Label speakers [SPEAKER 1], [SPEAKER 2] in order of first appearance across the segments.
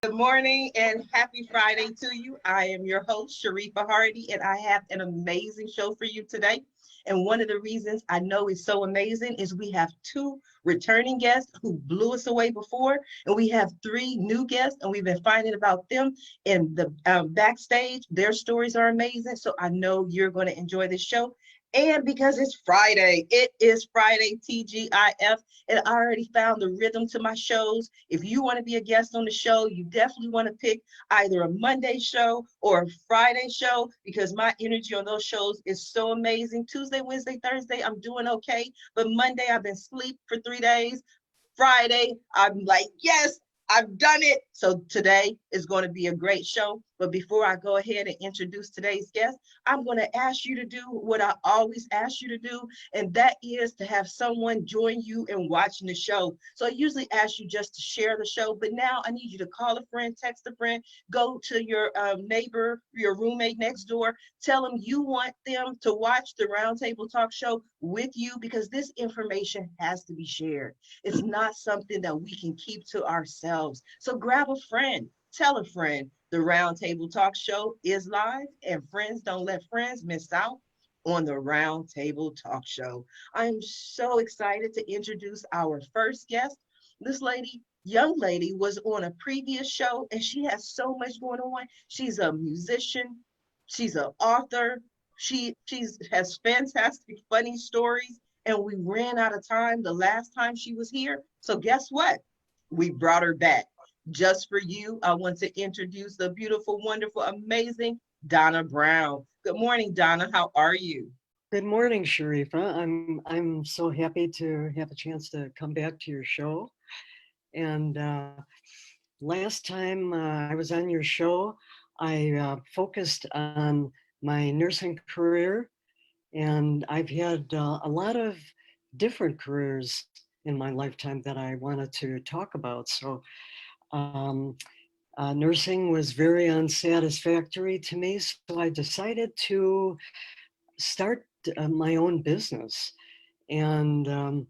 [SPEAKER 1] Good morning and happy Friday to you. I am your host, Sharifa Hardy, and I have an amazing show for you today. And one of the reasons I know is so amazing is we have two returning guests who blew us away before, and we have three new guests, and we've been finding about them in the backstage. Their stories are amazing, so I know you're going to enjoy this show. And because it's Friday, it is Friday TGIF, and I already found the rhythm to my shows. If you want to be a guest on the show, you definitely want to pick either a Monday show or a Friday show because my energy on those shows is so amazing. Tuesday, Wednesday, Thursday, I'm doing okay, but Monday, I've been asleep for 3 days. Friday, I'm like, yes, I've done it. So today is going to be a great show. But before I go ahead and introduce today's guest, I'm going to ask you to do what I always ask you to do, and that is to have someone join you in watching the show. So I usually ask you just to share the show, but now I need you to call a friend, text a friend, go to your neighbor, your roommate next door, tell them you want them to watch the Roundtable Talk Show with you because this information has to be shared. It's not something that we can keep to ourselves. So grab a friend, tell a friend. The Roundtable Talk Show is live, and friends don't let friends miss out on the Roundtable Talk Show. I'm so excited to introduce our first guest. This lady, young lady, was on a previous show, and she has so much going on. She's a musician, she's an author, she has fantastic, funny stories, and we ran out of time the last time she was here. So guess what? We brought her back. Just for you, I want to introduce the beautiful, wonderful, amazing Donna Brown. Good morning, Donna. How are you?
[SPEAKER 2] Good morning, Sharifa. I'm so happy to have a chance to come back to your show. And last time I was on your show, I focused on my nursing career, and I've had a lot of different careers in my lifetime that I wanted to talk about. So um, nursing was very unsatisfactory to me, so I decided to start my own business. And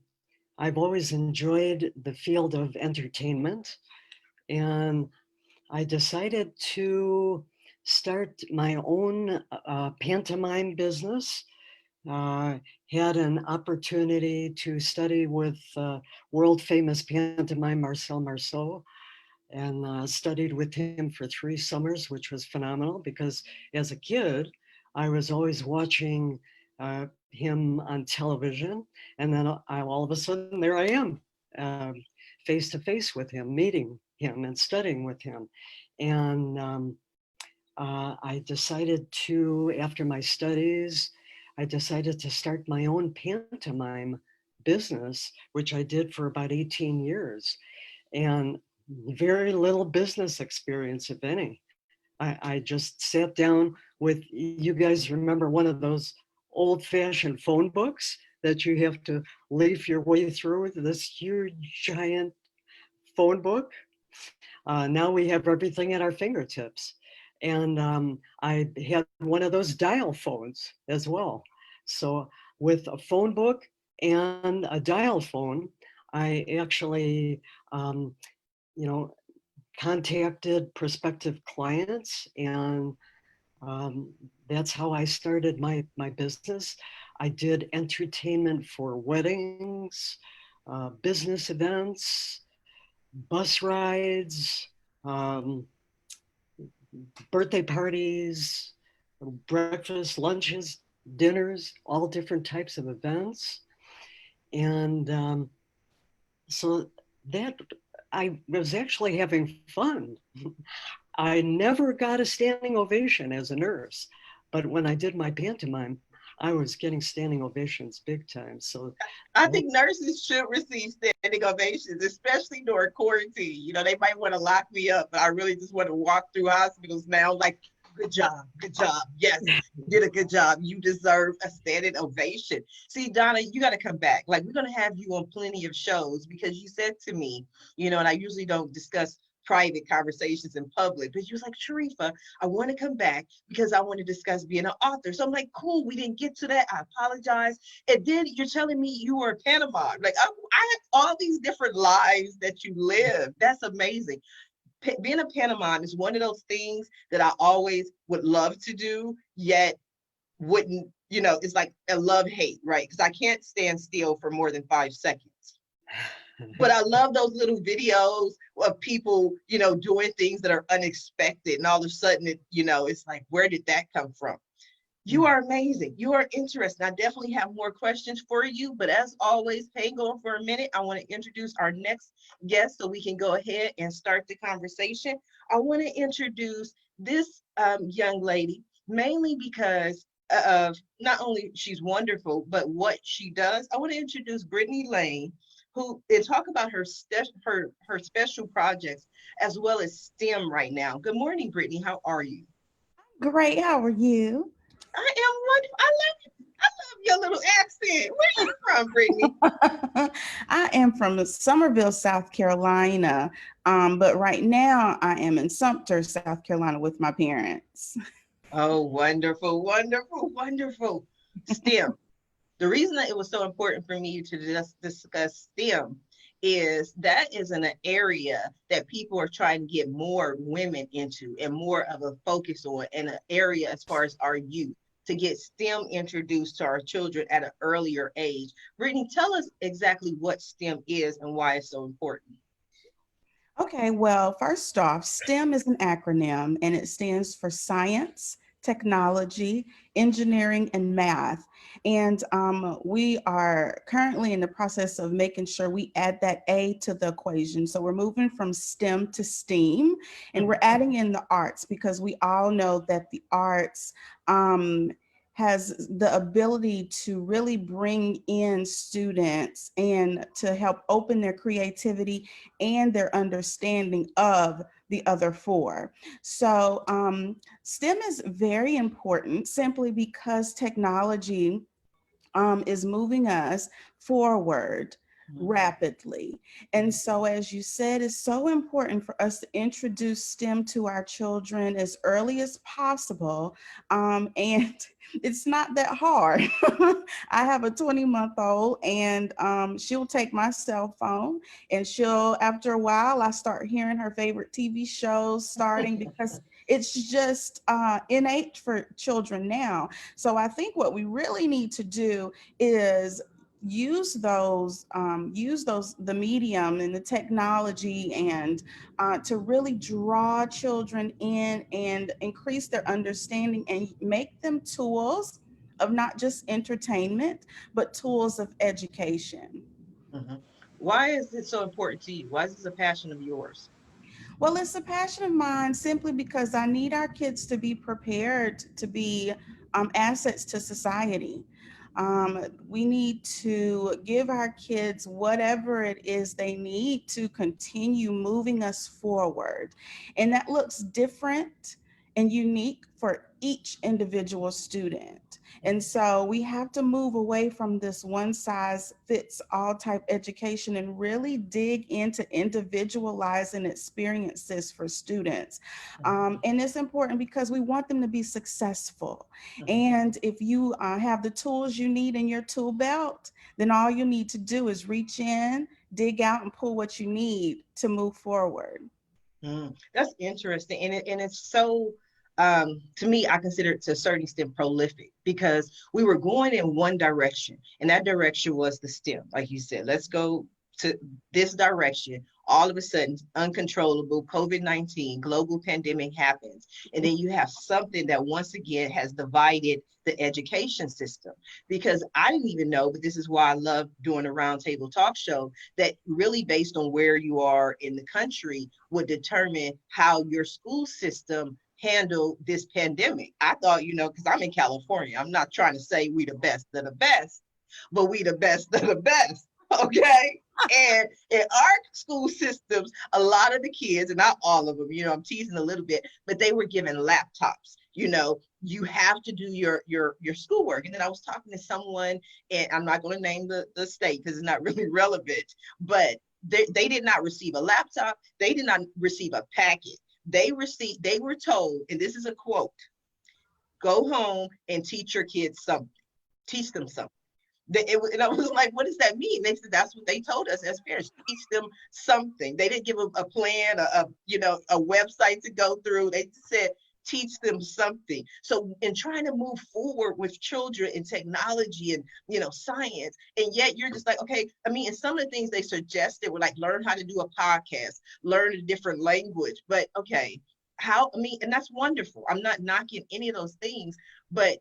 [SPEAKER 2] I've always enjoyed the field of entertainment. And I decided to start my own pantomime business. Uh, had an opportunity to study with world famous pantomime Marcel Marceau and studied with him for 3 summers, which was phenomenal because as a kid, I was always watching him on television. And then all of a sudden, there I am, face to face with him, meeting him and studying with him. And I decided to, after my studies, I decided to start my own pantomime business, which I did for about 18 years. And very little business experience, if any. I just sat down with, you guys remember one of those old fashioned phone books that you have to leaf your way through, this huge, giant phone book? Now we have everything at our fingertips. And I had one of those dial phones as well. So with a phone book and a dial phone, I actually, um, you know, contacted prospective clients, and that's how I started my business. I did entertainment for weddings, business events, bus rides, um, birthday parties, breakfast, lunches, dinners, all different types of events. And so that I was actually having fun. I never got a standing ovation as a nurse, but when I did my pantomime, I was getting standing ovations big time. So
[SPEAKER 1] I think nurses should receive standing ovations, especially during quarantine. They might want to lock me up, but I really just want to walk through hospitals now like, good job, good job. Yes, you did a good job. You deserve a standing ovation. See, Donna, you got to come back. Like, we're going to have you on plenty of shows because you said to me, and I usually don't discuss private conversations in public, but you was like, Sharifa, I want to come back because I want to discuss being an author. So I'm like, cool, we didn't get to that. I apologize. And then you're telling me you were a Panama. Like, I have all these different lives that you live. That's amazing. being a Panama is one of those things that I always would love to do, yet wouldn't, it's like a love-hate, right? Because I can't stand still for more than 5 seconds. But I love those little videos of people, doing things that are unexpected. And all of a sudden, it's like, where did that come from? You are amazing. You are interesting. I definitely have more questions for you. But as always, hang on for a minute. I want to introduce our next guest so we can go ahead and start the conversation. I want to introduce this young lady mainly because of not only she's wonderful, but what she does. I want to introduce Brittani Lane, who and talk about her special projects as well as STEM right now. Good morning, Brittani. How are you?
[SPEAKER 3] Great. How are you?
[SPEAKER 1] I am wonderful. I love your little accent. Where are you from, Brittani?
[SPEAKER 3] I am from Summerville, South Carolina, but right now I am in Sumter, South Carolina with my parents.
[SPEAKER 1] Oh, wonderful, wonderful, wonderful. STEM. The reason that it was so important for me to just discuss STEM is that is an area that people are trying to get more women into and more of a focus on, and an area as far as our youth to get STEM introduced to our children at an earlier age. Brittani, tell us exactly what STEM is and why it's so important.
[SPEAKER 3] Okay, well, first off, STEM is an acronym and it stands for science, technology, engineering, and math. And we are currently in the process of making sure we add that A to the equation. So we're moving from STEM to STEAM, and we're adding in the arts because we all know that the arts has the ability to really bring in students and to help open their creativity and their understanding of the other four. So STEM is very important simply because technology is moving us forward rapidly. And so, as you said, it's so important for us to introduce STEM to our children as early as possible. And it's not that hard. I have a 20-month-old, and she'll take my cell phone, and after a while, I start hearing her favorite TV shows starting because it's just innate for children now. So I think what we really need to do is the medium and the technology and to really draw children in and increase their understanding and make them tools of not just entertainment, but tools of education.
[SPEAKER 1] Mhm. Why is it so important to you? Why is this a passion of yours?
[SPEAKER 3] Well, it's a passion of mine simply because I need our kids to be prepared to be assets to society. We need to give our kids whatever it is they need to continue moving us forward. And that looks different and unique for each individual student. And so we have to move away from this one size fits all type education and really dig into individualizing experiences for students. And it's important because we want them to be successful. And if you have the tools you need in your tool belt, then all you need to do is reach in, dig out, and pull what you need to move forward.
[SPEAKER 1] That's interesting, and it's so. To me, I consider it to a certain extent prolific because we were going in one direction, and that direction was the STEM. Like you said, let's go to this direction. All of a sudden, uncontrollable COVID-19 global pandemic happens, and then you have something that once again has divided the education system. Because I didn't even know, but this is why I love doing a roundtable talk show, that really based on where you are in the country would determine how your school system handle this pandemic. I thought, because I'm in California, I'm not trying to say we the best of the best, but we the best of the best. Okay. And in our school systems, a lot of the kids, and not all of them, I'm teasing a little bit, but they were given laptops. You have to do your schoolwork. And then I was talking to someone, and I'm not going to name the state because it's not really relevant, but they did not receive a laptop. They did not receive a packet. They were told, and this is a quote, go home and teach your kids something. Teach them something. And I was like, what does that mean? They said that's what they told us as parents. Teach them something. They didn't give a plan, a website to go through. They said teach them something. So in trying to move forward with children in technology and science, and yet you're just like, okay, I mean, and some of the things they suggested were like learn how to do a podcast, learn a different language. But okay, and that's wonderful. I'm not knocking any of those things, but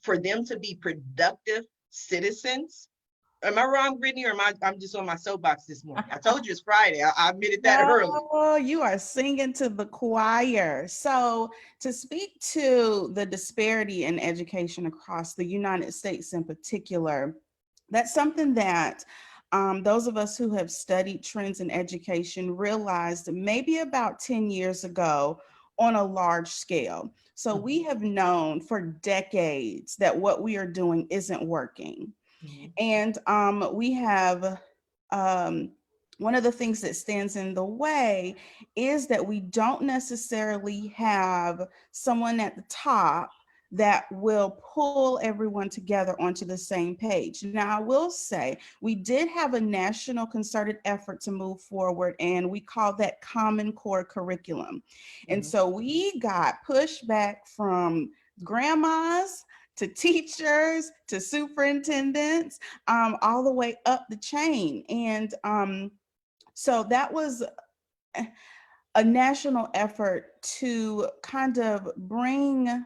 [SPEAKER 1] for them to be productive citizens. Am I wrong, Brittany, or I'm just on my soapbox this morning? I told you it's Friday. I admitted that early.
[SPEAKER 3] Oh, you are singing to the choir. So to speak to the disparity in education across the United States in particular, that's something that those of us who have studied trends in education realized maybe about 10 years ago on a large scale. So we have known for decades that what we are doing isn't working. And we have, one of the things that stands in the way is that we don't necessarily have someone at the top that will pull everyone together onto the same page. Now, I will say we did have a national concerted effort to move forward, and we call that Common Core curriculum. And so we got pushback from grandmas to teachers, to superintendents, all the way up the chain. And so that was a national effort to kind of bring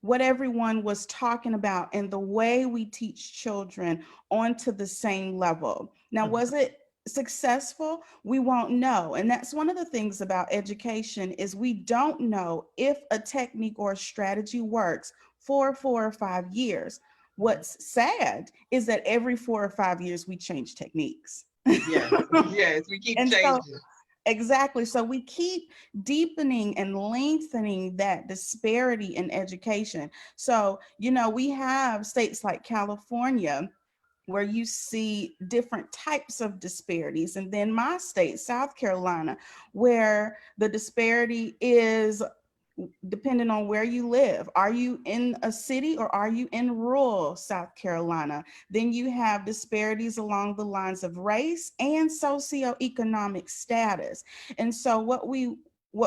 [SPEAKER 3] what everyone was talking about and the way we teach children onto the same level. Now, was it successful? We won't know. And that's one of the things about education is we don't know if a technique or a strategy works for 4 or 5 years. What's sad is that every 4 or 5 years we change techniques.
[SPEAKER 1] Yes, yes, we keep changing.
[SPEAKER 3] Exactly. So we keep deepening and lengthening that disparity in education. So, we have states like California where you see different types of disparities. And then my state, South Carolina, where the disparity is depending on where you live. Are you in a city or are you in rural South Carolina? Then you have disparities along the lines of race and socioeconomic status. And so what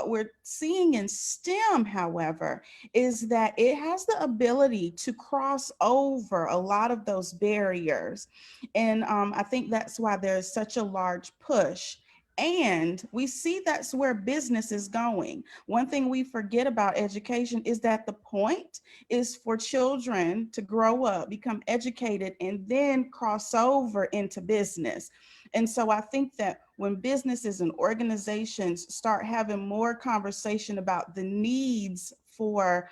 [SPEAKER 3] we're seeing in STEM, however, is that it has the ability to cross over a lot of those barriers. And I think that's why there's such a large push. And we see that's where business is going. One thing we forget about education is that the point is for children to grow up, become educated, and then cross over into business. And so I think that when businesses and organizations start having more conversation about the needs for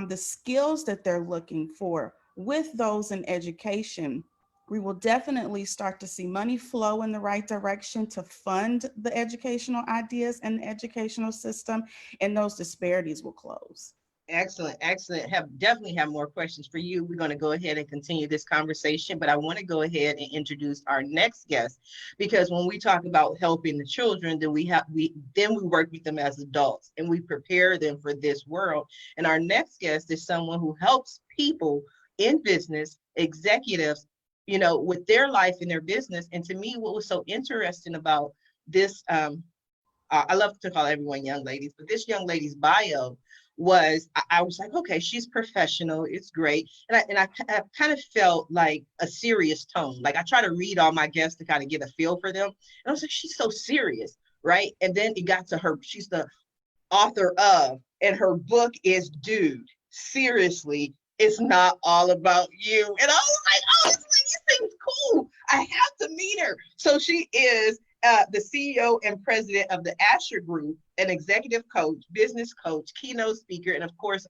[SPEAKER 3] the skills that they're looking for with those in education, we will definitely start to see money flow in the right direction to fund the educational ideas and the educational system, and those disparities will close.
[SPEAKER 1] Excellent, excellent. Definitely have more questions for you. We're going to go ahead and continue this conversation, but I want to go ahead and introduce our next guest, because when we talk about helping the children, then we work with them as adults and we prepare them for this world. And our next guest is someone who helps people in business, executives, with their life and their business. And to me, what was so interesting about this, I love to call everyone young ladies, but this young lady's bio was, I was like, okay, she's professional, it's great. And I kind of felt like a serious tone. Like I try to read all my guests to kind of get a feel for them. And I was like, she's so serious, right? And then it got to her, she's the author of, and her book is, Dude, Seriously, It's Not All About You. And I was like, oh, this lady seems cool. I have to meet her. So she is the CEO and president of the Asher Group, an executive coach, business coach, keynote speaker, and of course,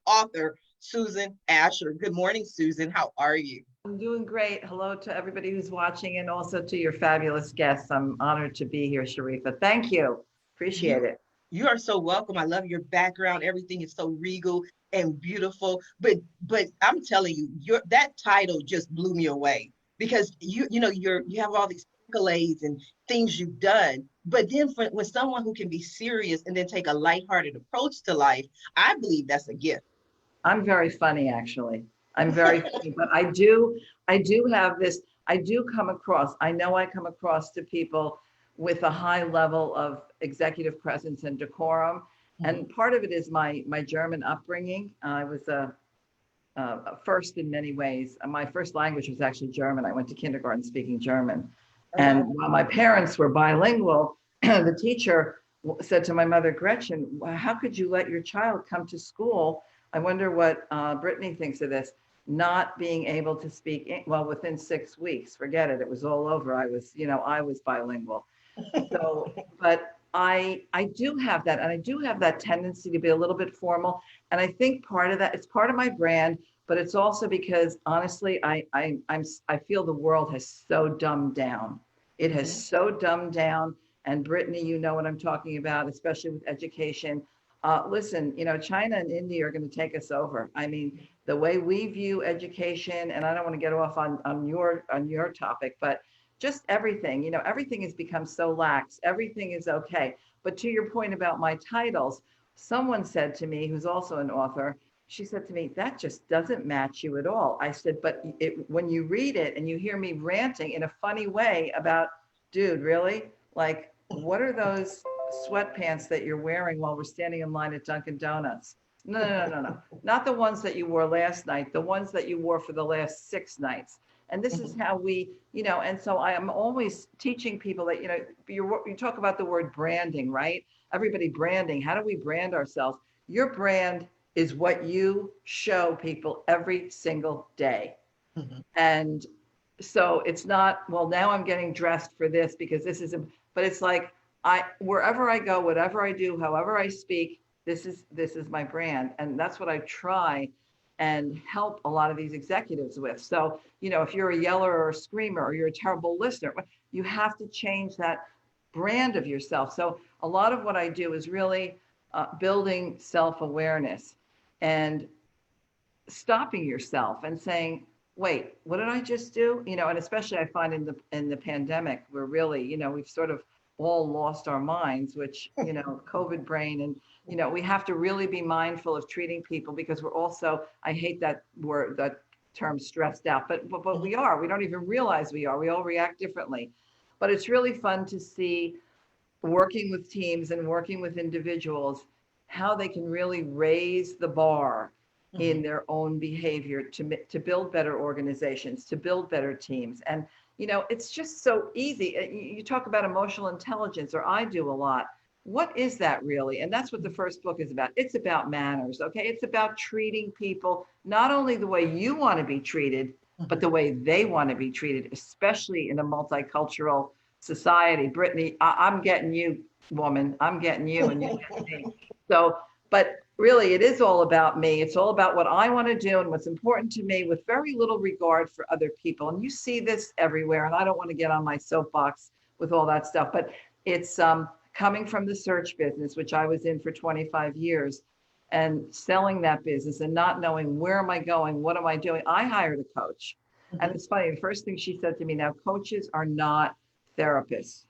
[SPEAKER 1] author, Susan Asher. Good morning, Susan. How are you?
[SPEAKER 4] I'm doing great. Hello to everybody who's watching and also to your fabulous guests. I'm honored to be here, Sharifa. Thank you. Appreciate it.
[SPEAKER 1] You are so welcome. I love your background. Everything is so regal and beautiful. But I'm telling you, that title just blew me away, because you have all these accolades and things you've done. But then when someone who can be serious and then take a lighthearted approach to life, I believe that's a gift.
[SPEAKER 4] I'm very funny, actually. I'm very funny, but I do have this, I do come across, I know I come across to people with a high level of executive presence and decorum. And part of it is my German upbringing. I was first in many ways. My first language was actually German. I went to kindergarten speaking German. And while my parents were bilingual, the teacher said to my mother, Gretchen, how could you let your child come to school? I wonder what Brittany thinks of this. Not being able to speak, well, within 6 weeks, forget it. It was all over. I was bilingual. So, but I do have that, and I do have that tendency to be a little bit formal. And I think part of that, it's part of my brand, but it's also because honestly, I feel the world has so dumbed down. It has so dumbed down. And Brittany, you know what I'm talking about, especially with education. Listen, China and India are going to take us over. I mean, the way we view education, and I don't want to get off on your topic, but just everything, everything has become so lax. Everything is okay. But to your point about my titles, someone said to me, who's also an author, she said to me, that just doesn't match you at all. I said, but when you read it and you hear me ranting in a funny way about, dude, really? Like, what are those sweatpants that you're wearing while we're standing in line at Dunkin' Donuts? No. Not the ones that you wore last night, the ones that you wore for the last 6 nights. And this is how we, and so I am always teaching people that, you talk about the word branding, right? Everybody branding. How do we brand ourselves? Your brand is what you show people every single day. And so it's not, well, now I'm getting dressed for this because this is, but it's like, wherever I go, whatever I do, however I speak, this is my brand. And that's what I try and help a lot of these executives with. So, if you're a yeller or a screamer, or you're a terrible listener, you have to change that brand of yourself. So a lot of what I do is really building self-awareness and stopping yourself and saying, wait, what did I just do? And especially I find in the pandemic, we're really, we've sort of all lost our minds, which, COVID brain, and, we have to really be mindful of treating people because we're also, I hate that word, that term, stressed out, but we don't even realize we all react differently. But it's really fun to see, working with teams and working with individuals, how they can really raise the bar in their own behavior to build better organizations, to build better teams. And, it's just so easy. You talk about emotional intelligence, or I do a lot. What is that really? And that's what the first book is about. It's about manners, okay? It's about treating people not only the way you want to be treated, but the way they want to be treated, especially in a multicultural society. Brittany, I'm getting you, woman. I'm getting you, and you're getting me. So, but really, it is all about me. It's all about what I want to do and what's important to me, with very little regard for other people. And you see this everywhere. And I don't want to get on my soapbox with all that stuff, but it's coming from the search business, which I was in for 25 years, and selling that business and not knowing, where am I going? What am I doing? I hired a coach. And it's funny, the first thing she said to me, now, coaches are not therapists.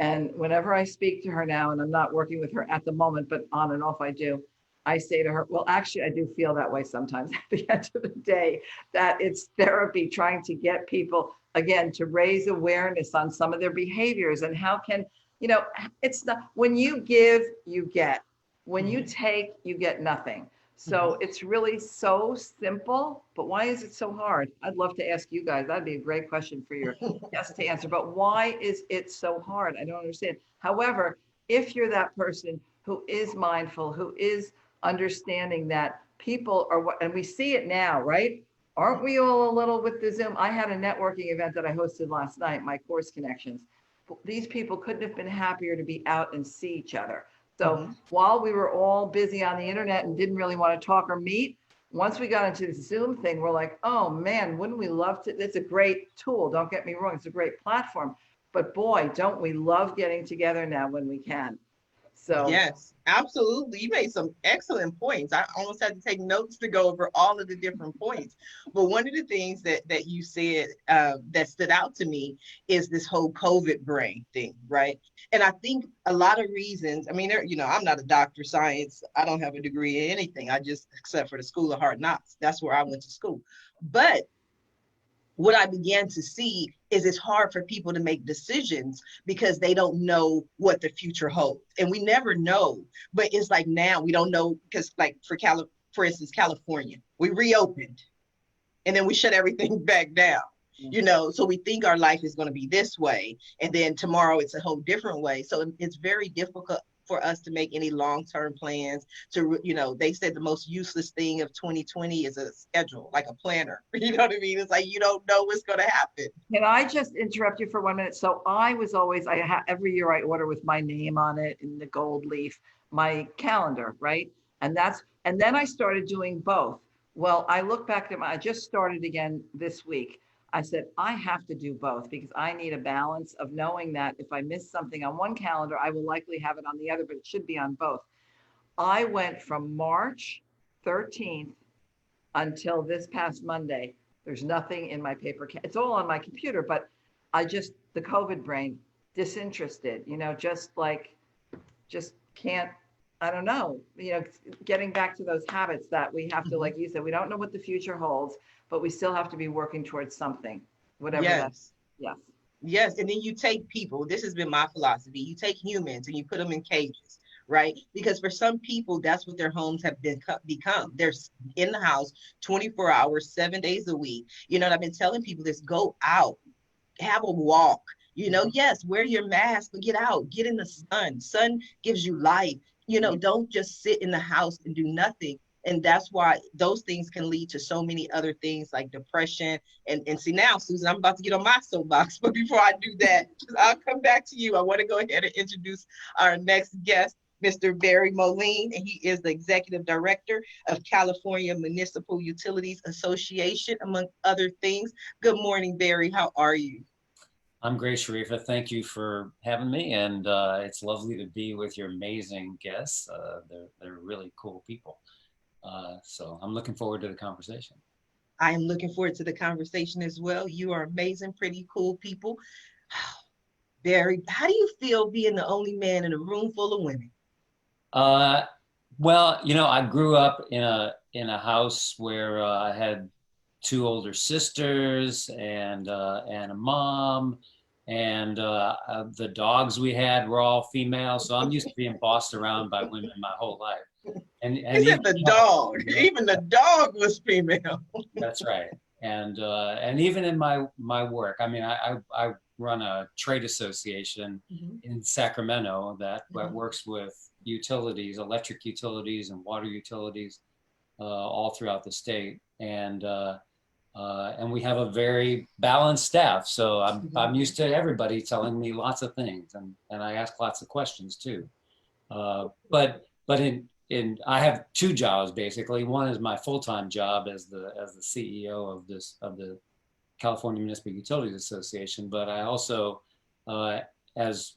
[SPEAKER 4] And whenever I speak to her now, and I'm not working with her at the moment, but on and off I do, I say to her, well, actually, I do feel that way sometimes at the end of the day, that it's therapy, trying to get people, again, to raise awareness on some of their behaviors and how can, it's not, when you give, you get. When you take, you get nothing. So it's really so simple, but why is it so hard? I'd love to ask you guys. That'd be a great question for your guests to answer, but why is it so hard? I don't understand. However, if you're that person who is mindful, who is understanding that people are what, and we see it now, right? Aren't we all a little with the Zoom? I had a networking event that I hosted last night, my course connections. These people couldn't have been happier to be out and see each other. So while we were all busy on the internet and didn't really want to talk or meet, once we got into the Zoom thing, we're like, oh man, wouldn't we love to? It's a great tool. Don't get me wrong. It's a great platform, but boy, don't we love getting together now when we can. So
[SPEAKER 1] Yes, absolutely. You made some excellent points. I almost had to take notes to go over all of the different points. But one of the things that you said that stood out to me is this whole COVID brain thing, right? And I think a lot of reasons. I mean, I'm not a doctor of science. I don't have a degree in anything. I just, except for the School of Hard Knocks. That's where I went to school. But what I began to see is it's hard for people to make decisions because they don't know what the future holds. And we never know, but it's like now we don't know because like for instance, California, we reopened and then we shut everything back down. So we think our life is going to be this way, and then tomorrow it's a whole different way. So it's very difficult for us to make any long-term plans they said the most useless thing of 2020 is a schedule, like a planner. You know what I mean? It's like you don't know what's going to happen.
[SPEAKER 4] can I just interrupt you for 1 minute? So every year I order with my name on it in the gold leaf, my calendar, right? And then I started doing both. Well, I look back at I just started again this week. I said, I have to do both because I need a balance of knowing that if I miss something on one calendar, I will likely have it on the other, but it should be on both. I went from March 13th until this past Monday. There's nothing in my paper. It's all on my computer, but the COVID brain, disinterested, just can't, I don't know, getting back to those habits that we have to, like you said, we don't know what the future holds, but we still have to be working towards something, whatever that is. Yes.
[SPEAKER 1] Yes. And then you take people, this has been my philosophy. You take humans and you put them in cages, right? Because for some people, that's what their homes have become. They're in the house 24 hours, 7 days a week. And I've been telling people this: go out, have a walk, yes, wear your mask, but get out, get in the sun. Sun gives you life. Don't just sit in the house and do nothing. And that's why those things can lead to so many other things like depression. And see now, Susan, I'm about to get on my soapbox, but before I do that, I'll come back to you. I want to go ahead and introduce our next guest, Mr. Barry Moline, and he is the Executive Director of California Municipal Utilities Association, among other things. Good morning, Barry. How are you?
[SPEAKER 5] I'm great, Sharifa. Thank you for having me, and it's lovely to be with your amazing guests. They're really cool people. So I'm looking forward to the conversation.
[SPEAKER 1] I am looking forward to the conversation as well. You are amazing, pretty cool people. Barry, how do you feel being the only man in a room full of women?
[SPEAKER 5] Well, I grew up in a house where I had two older sisters and a mom, and the dogs we had were all female. So I'm used to being bossed around by women my whole life. And
[SPEAKER 1] Even the dog, even the dog was female.
[SPEAKER 5] That's right. And even in my work, I mean, I run a trade association in Sacramento that works with utilities, electric utilities and water utilities all throughout the state. And we have a very balanced staff. So I'm used to everybody telling me lots of things, and I ask lots of questions too. But I have two jobs basically. One is my full-time job as the CEO of the California Municipal Utilities Association. But I also, as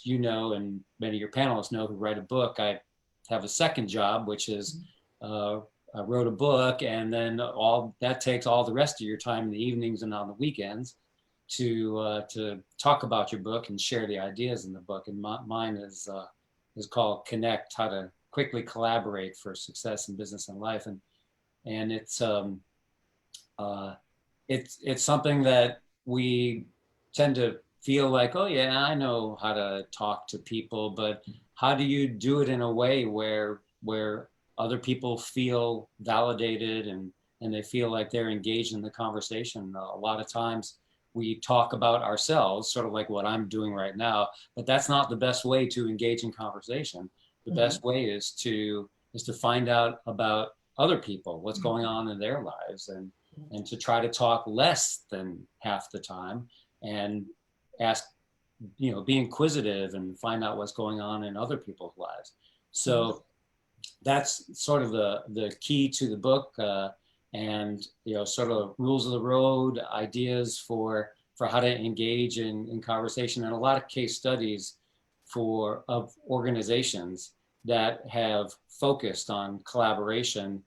[SPEAKER 5] you know, and many of your panelists know who write a book, I have a second job, which is I wrote a book, and then that takes all the rest of your time in the evenings and on the weekends to talk about your book and share the ideas in the book. And mine is called Connect: How to Quickly Collaborate for Success in Business and Life. And it's something that we tend to feel like, oh yeah, I know how to talk to people, but how do you do it in a way where other people feel validated and they feel like they're engaged in the conversation? A lot of times we talk about ourselves, sort of like what I'm doing right now, but that's not the best way to engage in conversation. The best way is to find out about other people, what's going on in their lives, and to try to talk less than half the time and ask, be inquisitive and find out what's going on in other people's lives. So that's sort of the key to the book, and sort of rules of the road, ideas for how to engage in conversation, and a lot of case studies of organizations that have focused on collaboration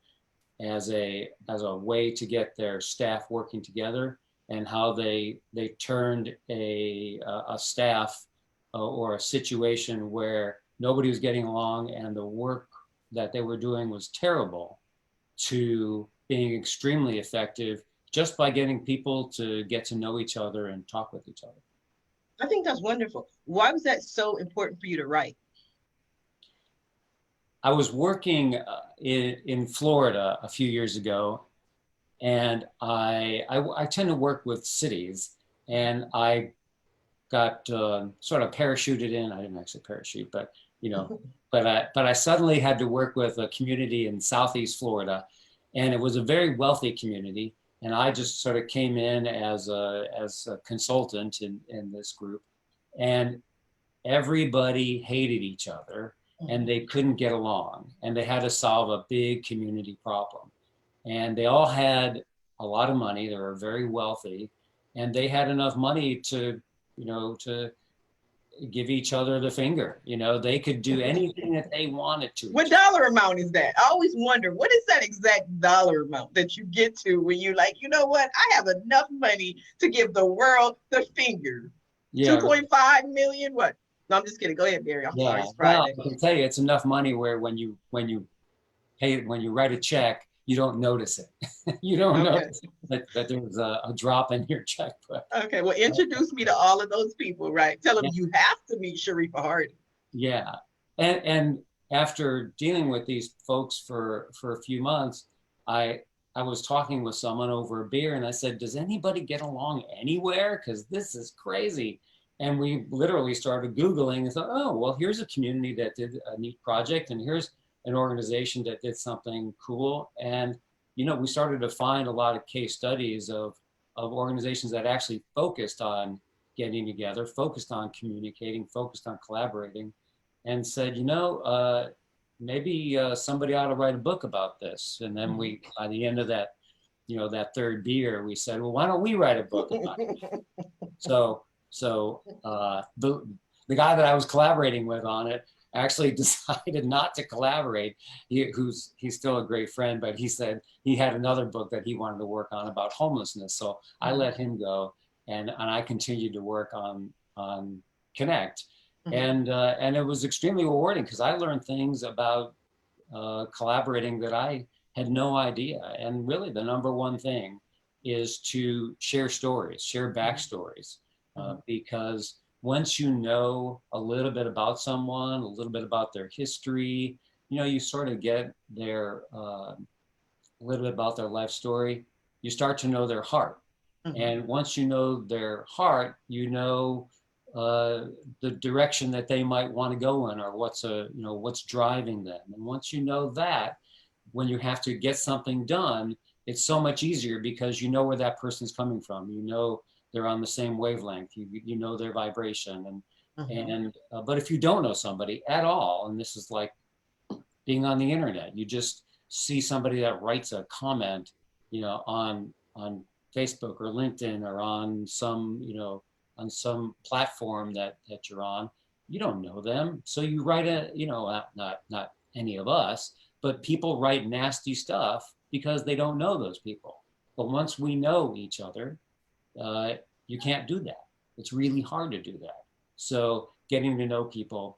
[SPEAKER 5] as a way to get their staff working together, and how they turned a staff or a situation where nobody was getting along and the work that they were doing was terrible, to being extremely effective just by getting people to get to know each other and talk with each other.
[SPEAKER 1] I think that's wonderful. Why was that so important for you to write?
[SPEAKER 5] I was working in Florida a few years ago, and I tend to work with cities, and I got sort of parachuted in. I didn't actually parachute, but but I suddenly had to work with a community in Southeast Florida, and it was a very wealthy community. And I just sort of came in as a consultant in this group, and everybody hated each other, and they couldn't get along, and they had to solve a big community problem. And they all had a lot of money. They were very wealthy, and they had enough money to give each other the finger. They could do anything that they wanted to.
[SPEAKER 1] What dollar amount is that? I always wonder, what is that exact dollar amount that you get to when you like, you know what? I have enough money to give the world the finger. Yeah. 2.5 million? What? No, I'm just kidding. Go ahead, Barry. I'm sorry. It's Friday.
[SPEAKER 5] Well, I can tell you, it's enough money where when you write a check, you don't notice it. You don't notice that there's a drop in your checkbook.
[SPEAKER 1] Okay, well, introduce me to all of those people, right? Tell them you have to meet Sharifa Hardy.
[SPEAKER 5] Yeah, and after dealing with these folks for a few months, I was talking with someone over a beer, and I said, "Does anybody get along anywhere? Because this is crazy." And we literally started Googling and thought, "Oh, well, here's a community that did a neat project, and here's an organization that did something cool." And we started to find a lot of case studies of organizations that actually focused on getting together, focused on communicating, focused on collaborating, and said, maybe somebody ought to write a book about this. And then we, by the end of that, that third beer, we said, well, why don't we write a book about it? So the guy that I was collaborating with on it actually decided not to collaborate. He's still a great friend, but he said he had another book that he wanted to work on about homelessness. So I let him go, and I continued to work on Connect. And it was extremely rewarding because I learned things about collaborating that I had no idea. And really the number one thing is to share stories, share backstories, because once you know a little bit about someone, a little bit about their history, you sort of get a little bit about their life story, you start to know their heart. And once you know their heart, the direction that they might want to go in, or what's driving them. And once you know that, when you have to get something done, it's so much easier because you know where that person's coming from. They're on the same wavelength. You know their vibration, but if you don't know somebody at all, and this is being on the internet, you just see somebody that writes a comment, on Facebook or LinkedIn or on some platform that you're on. You don't know them, so you write not any of us, but people write nasty stuff because they don't know those people. But once we know each other, you can't do that. It's really hard to do that. So getting to know people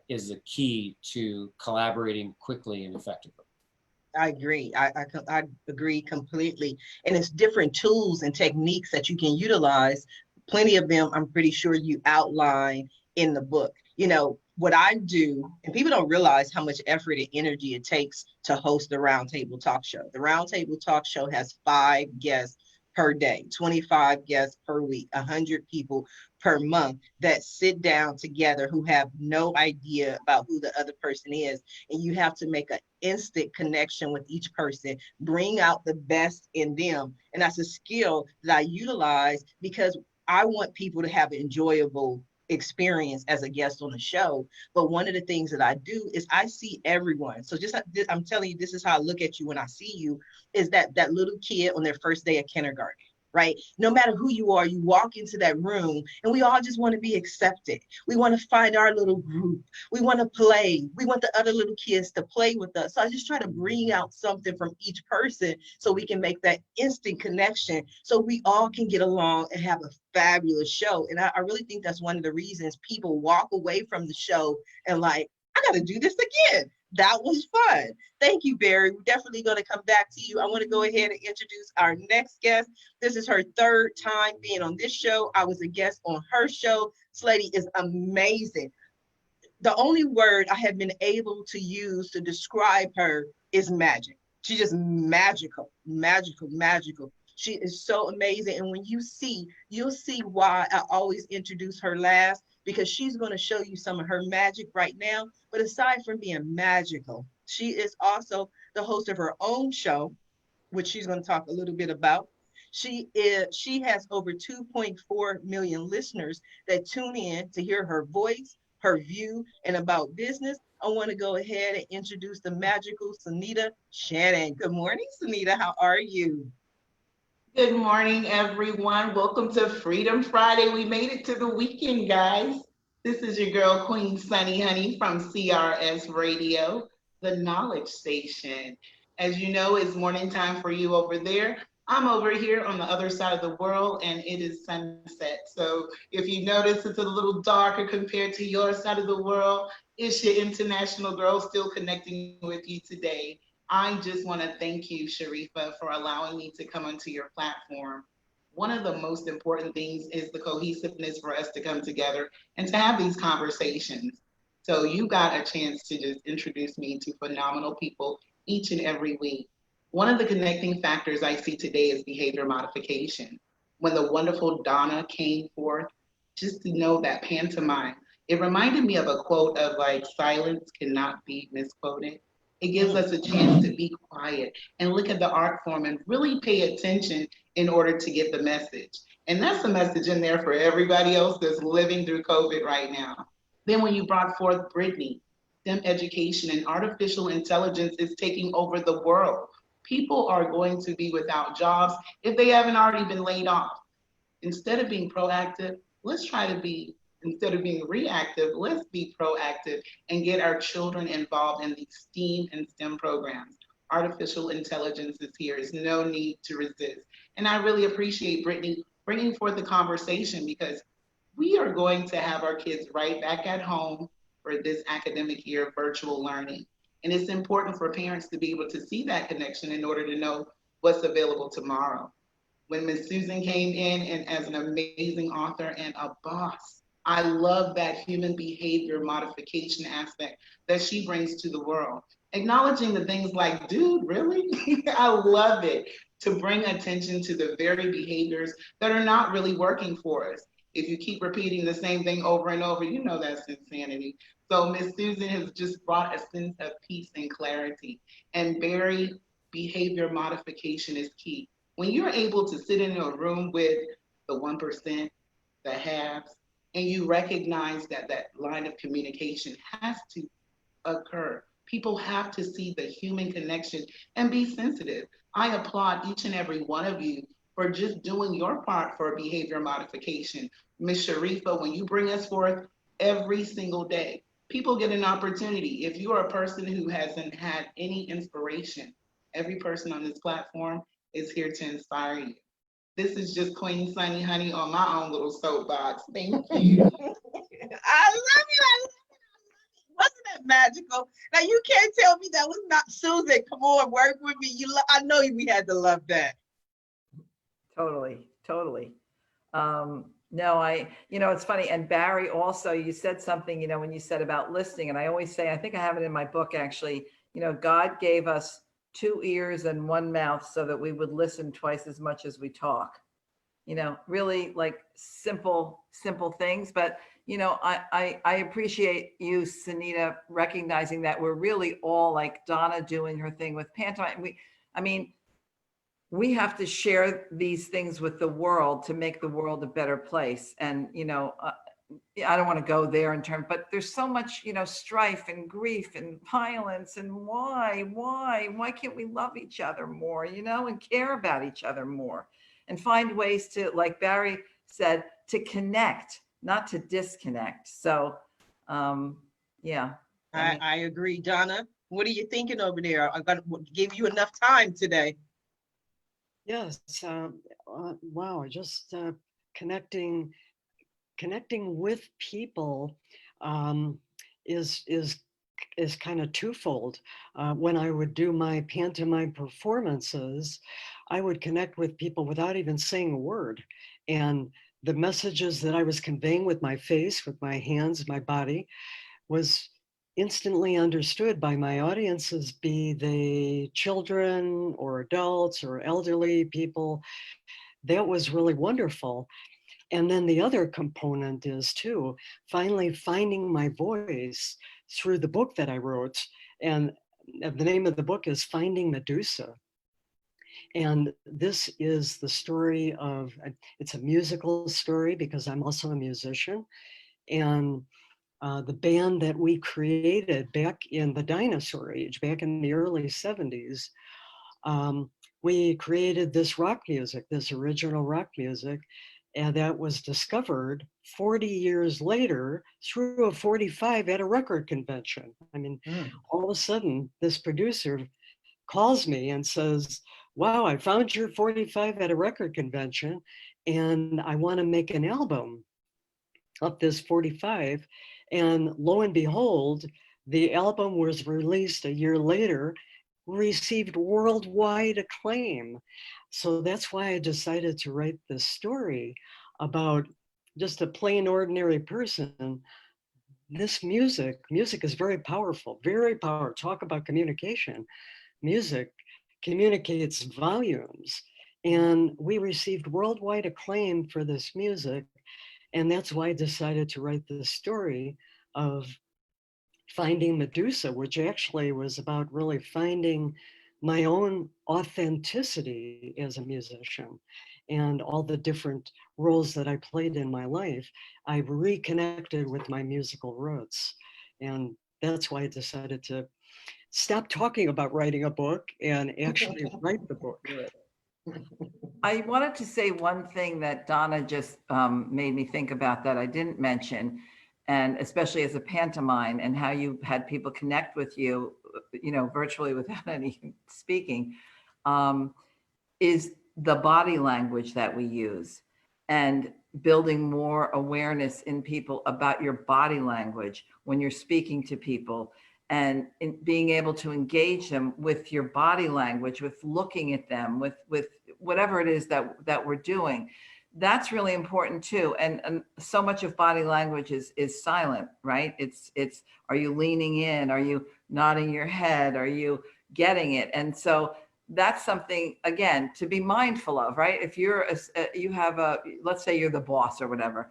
[SPEAKER 5] is the key to collaborating quickly and effectively.
[SPEAKER 1] I agree. I agree completely. And it's different tools and techniques that you can utilize. Plenty of them, I'm pretty sure you outline in the book. What I do, and people don't realize how much effort and energy it takes to host the Roundtable Talk Show. The Roundtable Talk Show has 5 guests per day, 25 guests per week, 100 people per month that sit down together who have no idea about who the other person is. And you have to make an instant connection with each person, bring out the best in them. And that's a skill that I utilize because I want people to have an enjoyable experience as a guest on the show. But one of the things that I do is I see everyone. So I'm telling you, this is how I look at you when I see you, is that little kid on their first day of kindergarten. right? No matter who you are, you walk into that room and we all just want to be accepted. We want to find our little group. We want to play. We want the other little kids to play with us. So I just try to bring out something from each person so we can make that instant connection so we all can get along and have a fabulous show. And I really think that's one of the reasons people walk away from the show and like, I got to do this again. That was fun. Thank you, Barry. We're definitely going to come back to you. I want to go ahead and introduce our next guest. This is her third time being on this show. I was a guest on her show. This lady is amazing. The only word I have been able to use to describe her is magic. She's just magical, magical, magical. She is so amazing. And when you see, you'll see why I always introduce her last, because she's going to show you some of her magic right now. But aside from being magical, she is also the host of her own show, which she's going to talk a little bit about. She has over 2.4 million listeners that tune in to hear her voice, her view, and about business. I want to go ahead and introduce the magical Sunita Shannon. Good morning, Sunita. How are you?
[SPEAKER 6] Good morning, everyone. Welcome to Freedom Friday. We made it to the weekend, guys. This is your girl, Queen Sunny Honey from CRS Radio, the Knowledge Station. As you know, it's morning time for you over there. I'm over here on the other side of the world, and it is sunset. So if you notice it's a little darker compared to your side of the world, it's your international girl still connecting with you today. I just want to thank you, Sharifa, for allowing me to come onto your platform. One of the most important things is the cohesiveness for us to come together and to have these conversations. So you got a chance to just introduce me to phenomenal people each and every week. One of the connecting factors I see today is behavior modification. When the wonderful Donna came forth, just to know that pantomime, it reminded me of a quote of like, silence cannot be misquoted. It gives us a chance to be quiet and look at the art form and really pay attention in order to get the message. And that's the message in there for everybody else that's living through COVID right now. Then when you brought forth Brittany, STEM education and artificial intelligence is taking over the world. People are going to be without jobs if they haven't already been laid off. Instead of being proactive, let's try to be, instead of being reactive, let's be proactive and get our children involved in these STEAM and STEM programs. Artificial intelligence is here. There's no need to resist. And I really appreciate Brittany bringing forth the conversation because we are going to have our kids right back at home for this academic year of virtual learning. And it's important for parents to be able to see that connection in order to know what's available tomorrow. When Miss Susan came in and as an amazing author and a boss, I love that human behavior modification aspect that she brings to the world. Acknowledging the things like, dude, really? I love it to bring attention to the very behaviors that are not really working for us. If you keep repeating the same thing over and over, you know that's insanity. So Miss Susan has just brought a sense of peace and clarity. And very behavior modification is key. When you're able to sit in a room with the 1%, the haves, and you recognize that that line of communication has to occur. People have to see the human connection and be sensitive. I applaud each and every one of you for just doing your part for behavior modification. Ms. Sharifa, when you bring us forth every single day, people get an opportunity. If you are a person who hasn't had any inspiration, every person on this platform is here to inspire you. This is just Queen Sunny Honey on my own little soapbox. Thank you.
[SPEAKER 1] I love you. I love you. Wasn't that magical? Now you can't tell me that was not Susan. Come on, work with me. I know we had to love that.
[SPEAKER 4] Totally, totally. No, it's funny. And Barry, also, you said something, when you said about listening, and I always say, I think I have it in my book, actually, God gave us 2 ears and 1 mouth so that we would listen twice as much as we talk. Really like simple things. But, I appreciate you, Sunita, recognizing that we're really all like Donna doing her thing with pantomime. We have to share these things with the world to make the world a better place. And, I don't want to go there in terms, but there's so much, strife and grief and violence. And why can't we love each other more, and care about each other more? and find ways to, like Barry said, to connect, not to disconnect. So, yeah.
[SPEAKER 1] I agree. Donna, what are you thinking over there? I'm going to give you enough time today.
[SPEAKER 2] Yes. Wow. Just connecting with people um, is kind of twofold. When I would do my pantomime performances, I would connect with people without even saying a word, and the messages that I was conveying with my face, with my hands, my body, was instantly understood by my audiences, be they children or adults or elderly people. That was really wonderful. And then the other component is too, finally finding my voice through the book that I wrote. And the name of the book is Finding Medusa. And this is the story of, it's a musical story because I'm also a musician. And the band that we created back in the dinosaur age, back in the early 70s, we created this rock music, this original rock music, and that was discovered 40 years later through a 45 at a record convention. I mean, all of a sudden, this producer calls me and says, wow, I found your 45 at a record convention, and I want to make an album of this 45. And lo and behold, the album was released a year later, received worldwide acclaim. So that's why I decided to write this story about just a plain ordinary person. This music is very powerful, very powerful. Talk about communication. Music communicates volumes. And we received worldwide acclaim for this music. And that's why I decided to write this story of Finding Medusa, which actually was about really finding my own authenticity as a musician and all the different roles that I played in my life. I reconnected with my musical roots. And that's why I decided to stop talking about writing a book and actually write the book.
[SPEAKER 4] I wanted to say one thing that Donna just made me think about that I didn't mention, and especially as a pantomime and how you had people connect with you, virtually without any speaking, is the body language that we use and building more awareness in people about your body language when you're speaking to people, and in being able to engage them with your body language, with looking at them, with whatever it is that we're doing. That's really important too. And so much of body language is silent, right? It's, are you leaning in? Are you nodding your head? Are you getting it? And so that's something, again, to be mindful of, right? If you're, let's say you're the boss or whatever,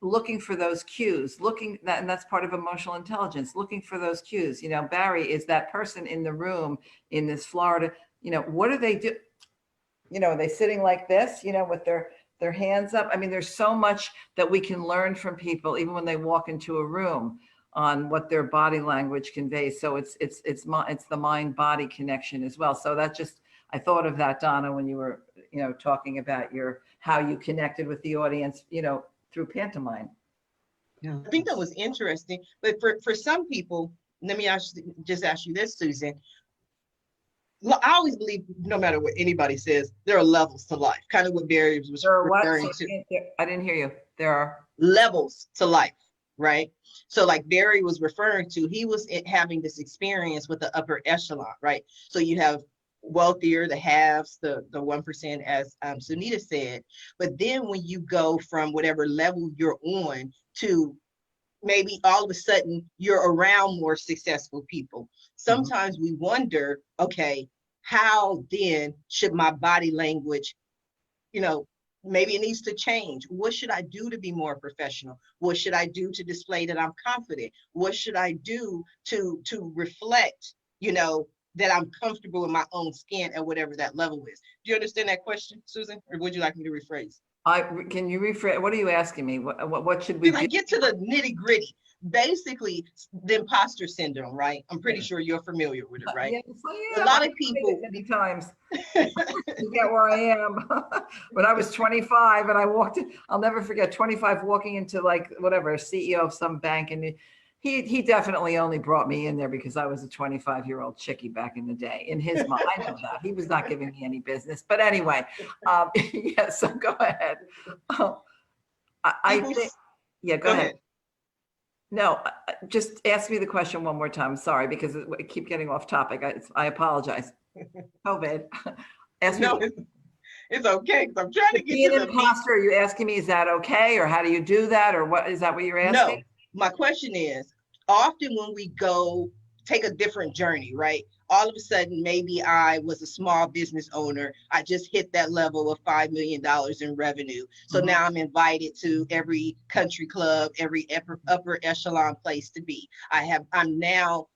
[SPEAKER 4] looking for those cues, and that's part of emotional intelligence, looking for those cues. Barry is that person in the room in this Florida, what do they do? Are they sitting like this, with their hands up? I mean, there's so much that we can learn from people, even when they walk into a room, on what their body language conveys. So it's the mind-body connection as well. So that just, I thought of that, Donna, when you were, talking about how you connected with the audience, through pantomime.
[SPEAKER 2] Yeah.
[SPEAKER 1] I think that was interesting. But for some people, let me just ask you this, Susan. I always believe, no matter what anybody says, there are levels to life. Kind of what Barry was referring to.
[SPEAKER 4] I didn't hear you. There are
[SPEAKER 1] levels to life, right? So like Barry was referring to, he was having this experience with the upper echelon, right? So you have wealthier, the haves, the 1%, as Sunita said. But then when you go from whatever level you're on to maybe all of a sudden you're around more successful people, sometimes we wonder, okay, how then should my body language, maybe it needs to change. What should I do to be more professional? What should I do to display that I'm confident? What should I do to reflect, that I'm comfortable in my own skin at whatever that level is? Do you understand that question, Susan? Or would you like me to rephrase?
[SPEAKER 4] Can you rephrase? What are you asking me? What should we do?
[SPEAKER 1] Get to the nitty gritty. basically the imposter syndrome, right? I'm pretty sure you're familiar with it, right?
[SPEAKER 4] Yes, I
[SPEAKER 1] A
[SPEAKER 4] am.
[SPEAKER 1] lot
[SPEAKER 4] I've
[SPEAKER 1] of
[SPEAKER 4] tried
[SPEAKER 1] people,
[SPEAKER 4] it many times to get where I am. When I was 25 and I walked in, I'll never forget 25 walking into like whatever, a CEO of some bank. And he definitely only brought me in there because I was a 25-year-old chickie back in the day. In his mind, I know that. He was not giving me any business. But anyway, yeah, so go ahead. I
[SPEAKER 1] people,
[SPEAKER 4] think, yeah, go
[SPEAKER 1] go
[SPEAKER 4] ahead.
[SPEAKER 1] ahead.
[SPEAKER 4] No, just ask me the question one more time. Sorry, because I keep getting off topic. I apologize. COVID. Ask me.
[SPEAKER 1] No, it's okay, because I'm trying to
[SPEAKER 4] To
[SPEAKER 1] get
[SPEAKER 4] be
[SPEAKER 1] to
[SPEAKER 4] an
[SPEAKER 1] the meat.
[SPEAKER 4] imposter, are you asking me, is that okay? Or how do you do that? Or what is that what you're asking?
[SPEAKER 1] No, my question is, often when we go take a different journey, right? All of a sudden, maybe I was a small business owner. I just hit that level of $5 million in revenue. So
[SPEAKER 4] Mhm.
[SPEAKER 1] now I'm invited to every country club, every upper echelon place to be. I'm now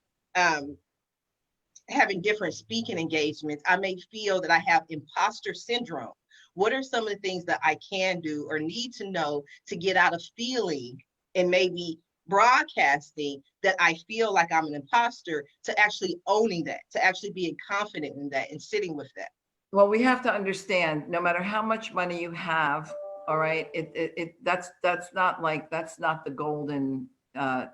[SPEAKER 1] having different speaking engagements. I may feel that I have imposter syndrome. What are some of the things that I can do or need to know to get out of feeling and maybe broadcasting that I feel like I'm an imposter, to actually owning that, to actually being confident in that and sitting with that?
[SPEAKER 4] Well, we have to understand, no matter how much money you have, all right, that's not the golden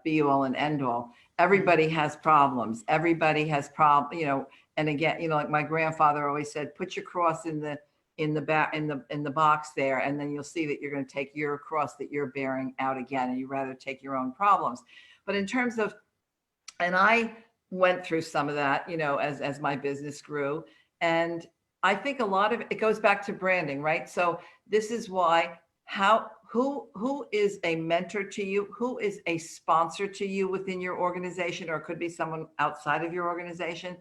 [SPEAKER 4] be all and end all. Everybody has problems. Everybody has and again, like my grandfather always said, put your cross in the box there, and then you'll see that you're going to take your cross that you're bearing out again, and you rather take your own problems. But in terms of, and I went through some of that, as my business grew. And I think a lot of it goes back to branding, right? So this is why, who is a mentor to you? Who is a sponsor to you within your organization, or it could be someone outside of your organization?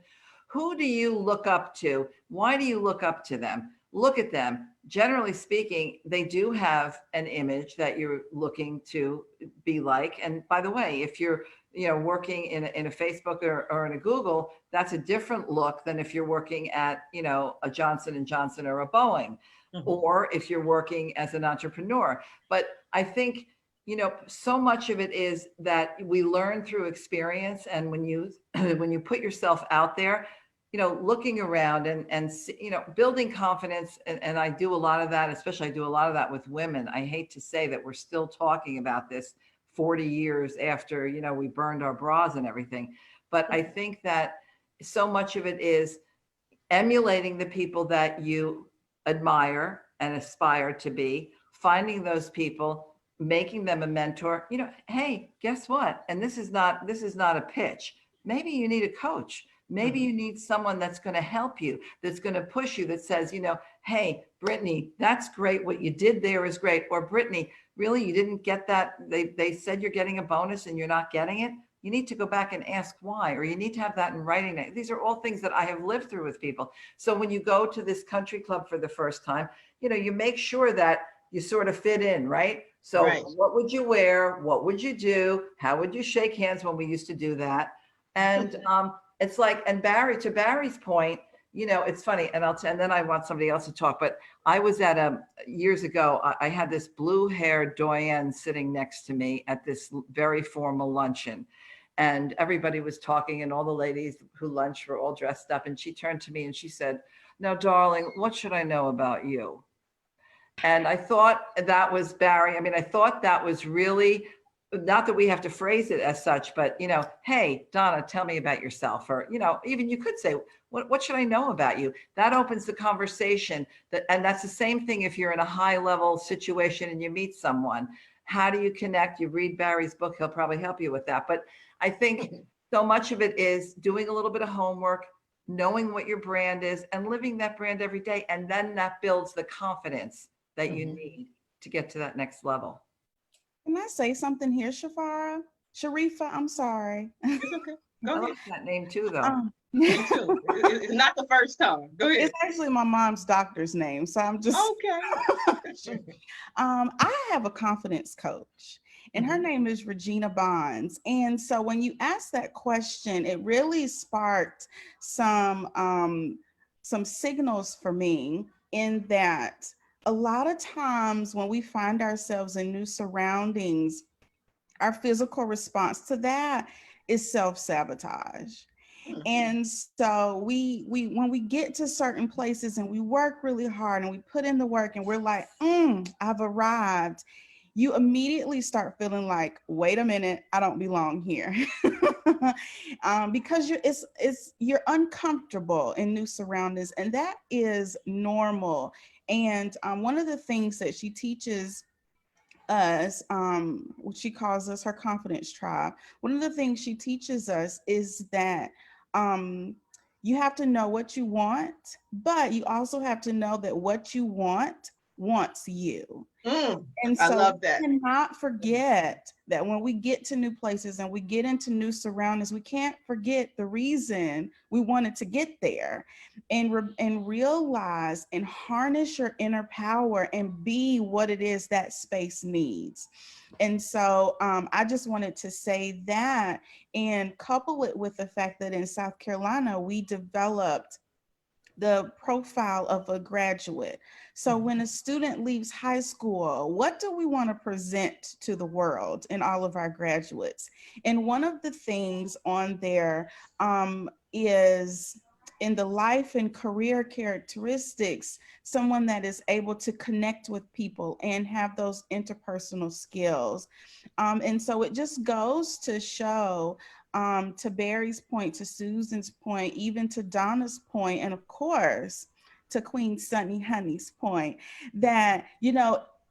[SPEAKER 4] Who do you look up to? Why do you look up to them? Look at them. Generally speaking, they do have an image that you're looking to be like. And by the way, if you're working in a Facebook or in a Google, that's a different look than if you're working at, a Johnson and Johnson or a Boeing, or if you're working as an entrepreneur. But I think, so much of it is that we learn through experience. And when you when you put yourself out there, looking around and building confidence. And I do a lot of that, especially I do a lot of that with women. I hate to say that we're still talking about this 40 years after, we burned our bras and everything. But I think that so much of it is emulating the people that you admire and aspire to be, finding those people, making them a mentor. Hey, guess what? And this is not a pitch. Maybe you need a coach. Maybe you need someone that's going to help you, that's going to push you, that says, hey, Brittany, that's great. What you did there is great. Or Brittany, really, you didn't get that. They said you're getting a bonus and you're not getting it. You need to go back and ask why, or you need to have that in writing. These are all things that I have lived through with people. So when you go to this country club for the first time, you make sure that you sort of fit in, right? So
[SPEAKER 1] Right.
[SPEAKER 4] What would you wear? What would you do? How would you shake hands when we used to do that? And it's like, and to Barry's point, it's funny, and and then I want somebody else to talk, but I was at years ago, I had this blue-haired doyenne sitting next to me at this very formal luncheon, and everybody was talking, and all the ladies who lunched were all dressed up, and she turned to me and she said, "Now, darling, what should I know about you?" And I thought that was Barry. I mean, I thought that was really, not that we have to phrase it as such, but, hey, Donna, tell me about yourself. Or, even you could say, what should I know about you? That opens the conversation. And that's the same thing if you're in a high level situation and you meet someone. How do you connect? You read Barry's book, he'll probably help you with that. But I think so much of it is doing a little bit of homework, knowing what your brand is, and living that brand every day. And then that builds the confidence that you need to get to that next level.
[SPEAKER 3] Can I say something here, Sharifa, I'm sorry.
[SPEAKER 1] It's okay. Go
[SPEAKER 4] I
[SPEAKER 1] ahead.
[SPEAKER 4] like that name too, though.
[SPEAKER 1] Me too. It's not the first time. Go ahead.
[SPEAKER 3] It's actually my mom's doctor's name, so I'm just
[SPEAKER 1] Okay.
[SPEAKER 3] I have a confidence coach, and her name is Regina Bonds. And so when you ask that question, it really sparked some signals for me, in that a lot of times when we find ourselves in new surroundings, our physical response to that is self-sabotage. And so we when we get to certain places and we work really hard and we put in the work and we're like, I've arrived, you immediately start feeling like, wait a minute, I don't belong here. Because you're uncomfortable in new surroundings, and that is normal. And one of the things that she teaches us, what she calls us her confidence tribe, one of the things she teaches us is that you have to know what you want, but you also have to know that what you want wants you. And
[SPEAKER 1] I
[SPEAKER 3] so
[SPEAKER 1] love
[SPEAKER 3] we
[SPEAKER 1] that.
[SPEAKER 3] cannot forget that when we get to new places and we get into new surroundings, we can't forget the reason we wanted to get there, and realize and harness your inner power and be what it is that space needs. And so I just wanted to say that, and couple it with the fact that in South Carolina, we developed the profile of a graduate. So when a student leaves high school, what do we want to present to the world in all of our graduates? And one of the things on there is, in the life and career characteristics, someone that is able to connect with people and have those interpersonal skills. And so it just goes to show, to Barry's point, to Susan's point, even to Donna's point, and of course, to Queen Sunny Honey's point, that,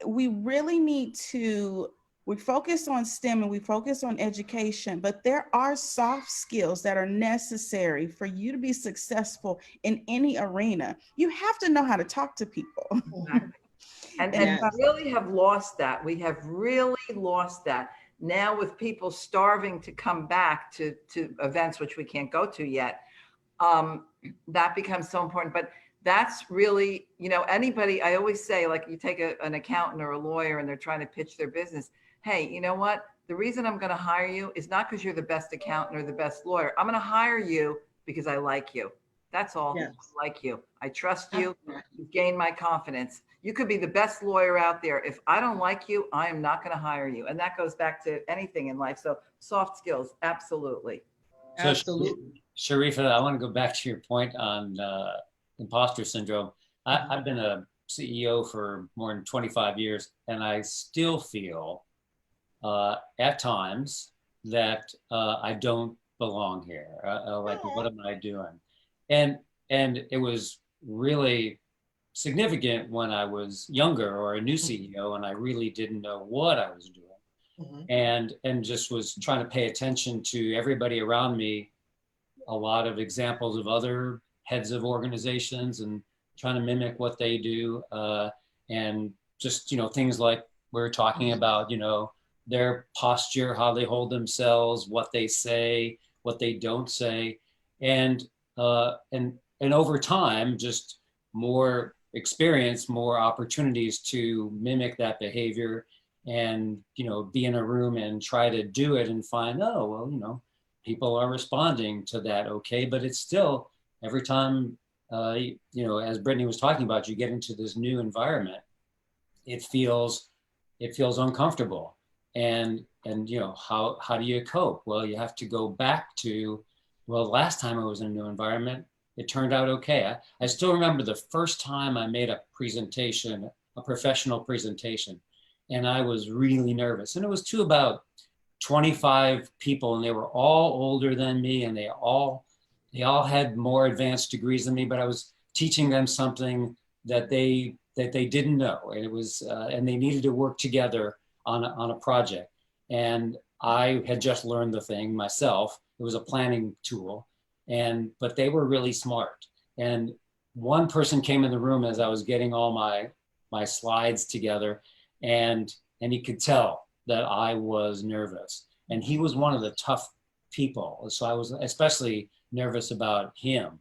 [SPEAKER 3] we really need to, we focus on STEM and we focus on education, but there are soft skills that are necessary for you to be successful in any arena. You have to know how to talk to people.
[SPEAKER 4] And
[SPEAKER 1] Yes.
[SPEAKER 4] we really have lost that. We have really lost that. Now with people starving to come back to events, which we can't go to yet, that becomes so important. But that's really, anybody, I always say, like, you take an accountant or a lawyer and they're trying to pitch their business. Hey, you know what? The reason I'm going to hire you is not because you're the best accountant or the best lawyer. I'm going to hire you because I like you. That's all.
[SPEAKER 1] Yes.
[SPEAKER 4] I like you. I trust you. You've gained my confidence. You could be the best lawyer out there. If I don't like you, I am not going to hire you. And that goes back to anything in life. So soft skills, absolutely.
[SPEAKER 5] So,
[SPEAKER 1] Absolutely.
[SPEAKER 5] Sharifa, I want to go back to your point on imposter syndrome. I've been a CEO for more than 25 years, and I still feel at times that I don't belong here. Like, what am I doing? And it was really significant when I was younger or a new CEO, and I really didn't know what I was doing, and just was trying to pay attention to everybody around me. A lot of examples of other heads of organizations and trying to mimic what they do, and just things like we're talking about, their posture, how they hold themselves, what they say, what they don't say, and over time, just more experience, more opportunities to mimic that behavior, and be in a room and try to do it and find, oh well, people are responding to that okay, but it's still every time as Brittany was talking about, you get into this new environment, it feels uncomfortable, and how do you cope? Well, you have to go back to, well, last time I was in a new environment, it turned out okay. I still remember the first time I made a presentation, a professional presentation, and I was really nervous. And it was to about 25 people, and they were all older than me, and they all had more advanced degrees than me, but I was teaching them something that they didn't know. And it was, and they needed to work together on a project. And I had just learned the thing myself. It was a planning tool. But they were really smart. And one person came in the room as I was getting all my slides together, and he could tell that I was nervous. And he was one of the tough people. So I was especially nervous about him.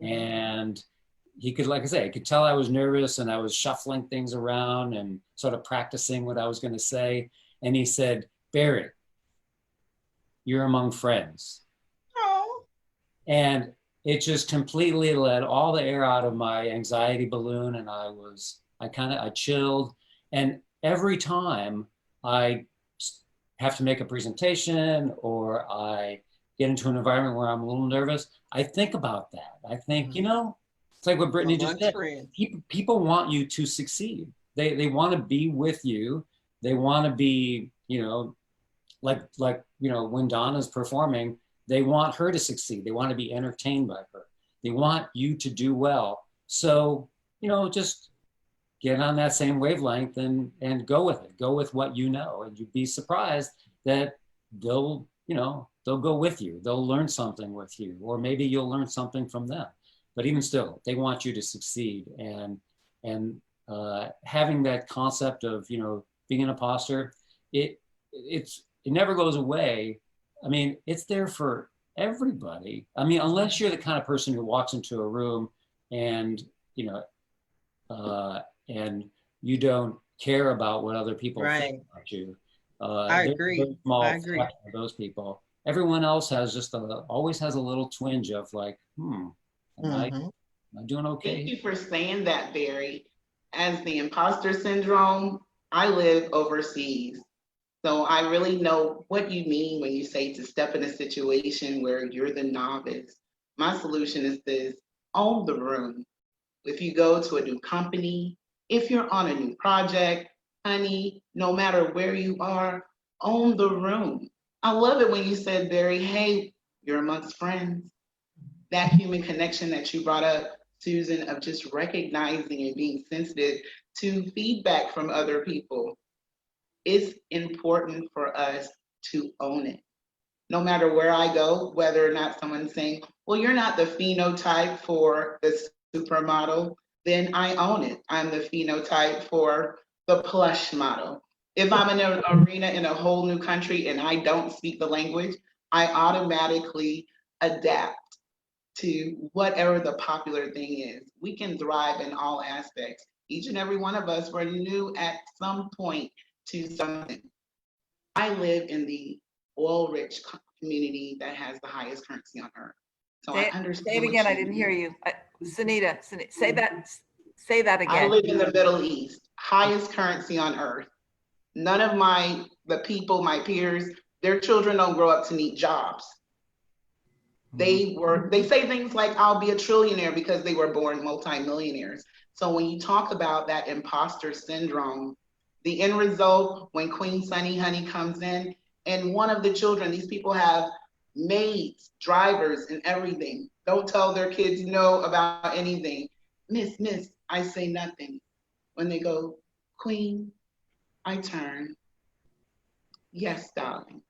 [SPEAKER 5] And he could, like I say, he could tell I was nervous, and I was shuffling things around and sort of practicing what I was going to say. And he said, "Barry, you're among friends." And it just completely let all the air out of my anxiety balloon. And I chilled. And every time I have to make a presentation or I get into an environment where I'm a little nervous, I think about that. I think, you know, it's like what Brittany just said. People want you to succeed. They want to be with you. They want to be, you know, like you know, when Donna's performing, they want her to succeed. They want to be entertained by her. They want you to do well. So, you know, just get on that same wavelength and go with it. Go with what you know, and you'd be surprised that they'll, you know, they'll go with you. They'll learn something with you, or maybe you'll learn something from them. But even still, they want you to succeed. And having that concept of, you know, being an imposter, it never goes away. I mean, it's there for everybody. I mean, unless you're the kind of person who walks into a room and, you know, and you don't care about what other people think about you.
[SPEAKER 1] I agree.
[SPEAKER 5] Very small
[SPEAKER 1] I agree.
[SPEAKER 5] fraction of those people. Everyone else has just always has a little twinge of like, am I doing okay?
[SPEAKER 6] Thank you for saying that, Barry. As the imposter syndrome, I live overseas. So I really know what you mean when you say to step in a situation where you're the novice. My solution is this: own the room. If you go to a new company, if you're on a new project, honey, no matter where you are, own the room. I love it when you said, Barry, hey, you're amongst friends. That human connection that you brought up, Susan, of just recognizing and being sensitive to feedback from other people. It's important for us to own it. No matter where I go, whether or not someone's saying, well, you're not the phenotype for the supermodel, then I own it. I'm the phenotype for the plush model. If I'm in an arena in a whole new country and I don't speak the language, I automatically adapt to whatever the popular thing is. We can thrive in all aspects. Each and every one of us were new at some point to something. I live in the oil-rich community that has the highest currency on earth. So I understand.
[SPEAKER 4] Say it again. I didn't hear you. Sunita, say that again.
[SPEAKER 6] I live in the Middle East, highest currency on earth. None of the people, my peers, their children don't grow up to need jobs. They say things like, I'll be a trillionaire because they were born multimillionaires. So when you talk about that imposter syndrome, the end result, when Queen Sunny Honey comes in, and one of the children, these people have maids, drivers, and everything. Don't tell their kids no about anything. Miss, I say nothing. When they go, Queen, I turn. Yes, darling.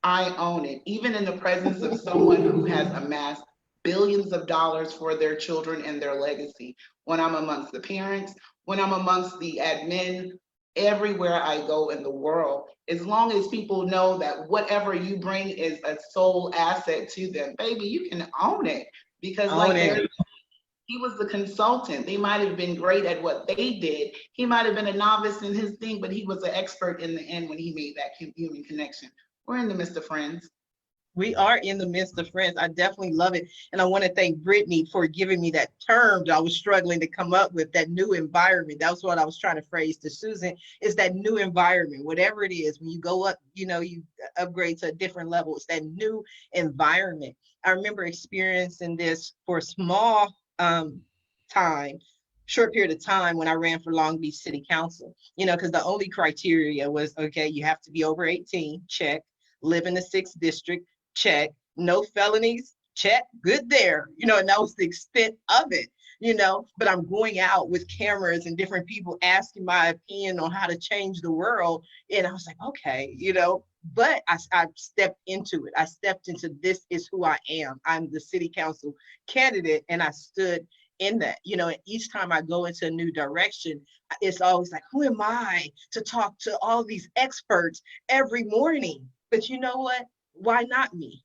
[SPEAKER 6] I own it. Even in the presence of someone who has amassed billions of dollars for their children and their legacy. When I'm amongst the parents, when I'm amongst the admin, everywhere I go in the world, as long as people know that whatever you bring is a sole asset to them, baby, you can own it. Because he was the consultant. They might have been great at what they did. He might have been a novice in his thing, but he was an expert in the end when he made that human connection. We're in the midst of friends.
[SPEAKER 1] We are in the midst of friends. I definitely love it. And I want to thank Brittany for giving me that term that I was struggling to come up with, that new environment. That was what I was trying to phrase to Susan, is that new environment, whatever it is, when you go up, you know, you upgrade to a different level. It's that new environment. I remember experiencing this for a small short period of time when I ran for Long Beach City Council, you know, because the only criteria was, okay, you have to be over 18, check, live in the 6th district, check, no felonies, check, good there, you know, and that was the extent of it, you know. But I'm going out with cameras and different people asking my opinion on how to change the world. And I was like, okay, you know, but I stepped into it. I stepped into, this is who I am. I'm the city council candidate, and I stood in that, you know. And each time I go into a new direction, it's always like, who am I to talk to all these experts every morning? But you know what? Why not me?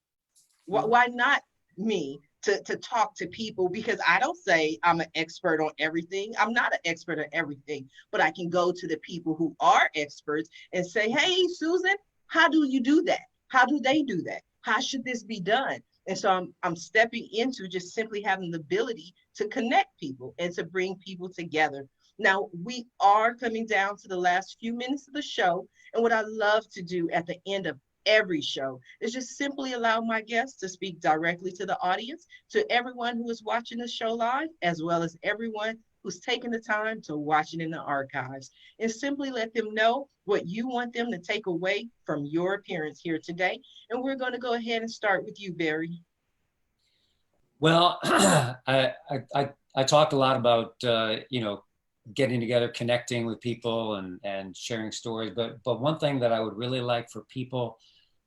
[SPEAKER 1] Why not me to talk to people? Because I don't say I'm an expert on everything. I'm not an expert on everything, but I can go to the people who are experts and say, hey, Susan, how do you do that? How do they do that? How should this be done? And so I'm stepping into just simply having the ability to connect people and to bring people together. Now, we are coming down to the last few minutes of the show. And what I love to do at the end of every show is just simply allow my guests to speak directly to the audience, to everyone who is watching the show live, as well as everyone who's taken the time to watch it in the archives, and simply let them know what you want them to take away from your appearance here today. And we're going to go ahead and start with you, Barry.
[SPEAKER 5] Well, I talked a lot about, getting together, connecting with people and sharing stories. But one thing that I would really like for people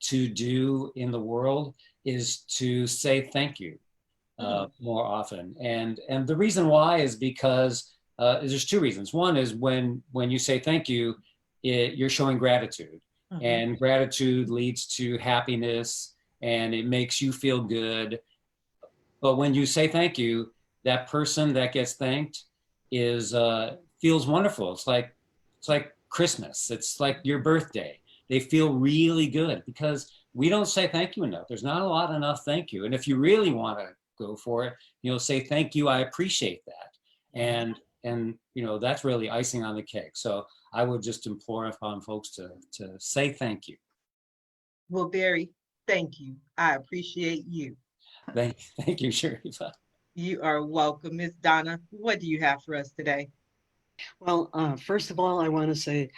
[SPEAKER 5] to do in the world is to say thank you more often. And the reason why is because there's two reasons. One is when you say thank you, you're showing gratitude. And gratitude leads to happiness and it makes you feel good. But when you say thank you, that person that gets thanked is feels wonderful. It's like Christmas. It's like your birthday. They feel really good because we don't say thank you enough. There's not a lot enough thank you. And if you really want to go for it, say thank you. I appreciate that. And that's really icing on the cake. So I would just implore upon folks to say thank you.
[SPEAKER 1] Well, Barry, thank you. I appreciate you.
[SPEAKER 5] Thank you, Sharifa.
[SPEAKER 1] You are welcome. Miss Donna, what do you have for us today?
[SPEAKER 2] Well, first of all, I want to say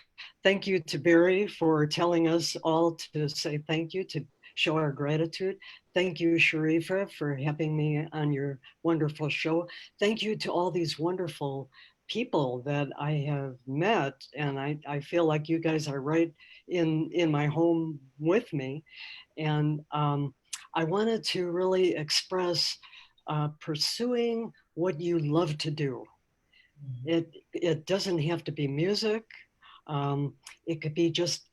[SPEAKER 2] thank you to Barry for telling us all to say thank you, to show our gratitude. Thank you, Sharifa, for having me on your wonderful show. Thank you to all these wonderful people that I have met. And I feel like you guys are right in my home with me. And I wanted to really express pursuing what you love to do. It doesn't have to be music. It could be just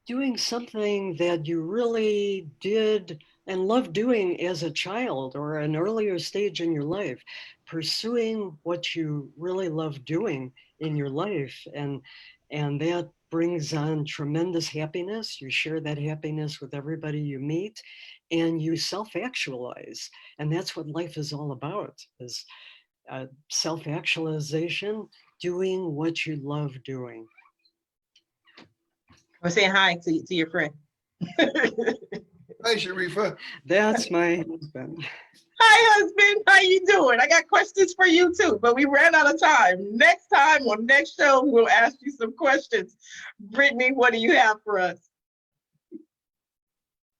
[SPEAKER 2] doing something that you really did and loved doing as a child or an earlier stage in your life. Pursuing what you really love doing in your life. And that brings on tremendous happiness. You share that happiness with everybody you meet and you self-actualize. And that's what life is all about, is self-actualization, doing what you love doing.
[SPEAKER 1] I'm saying hi to your friend.
[SPEAKER 7] Hi, Sharifa.
[SPEAKER 2] That's my husband.
[SPEAKER 1] Hi, husband. How you doing? I got questions for you too, but we ran out of time. Next time on next show, we'll ask you some questions. Brittany, what do you have for us?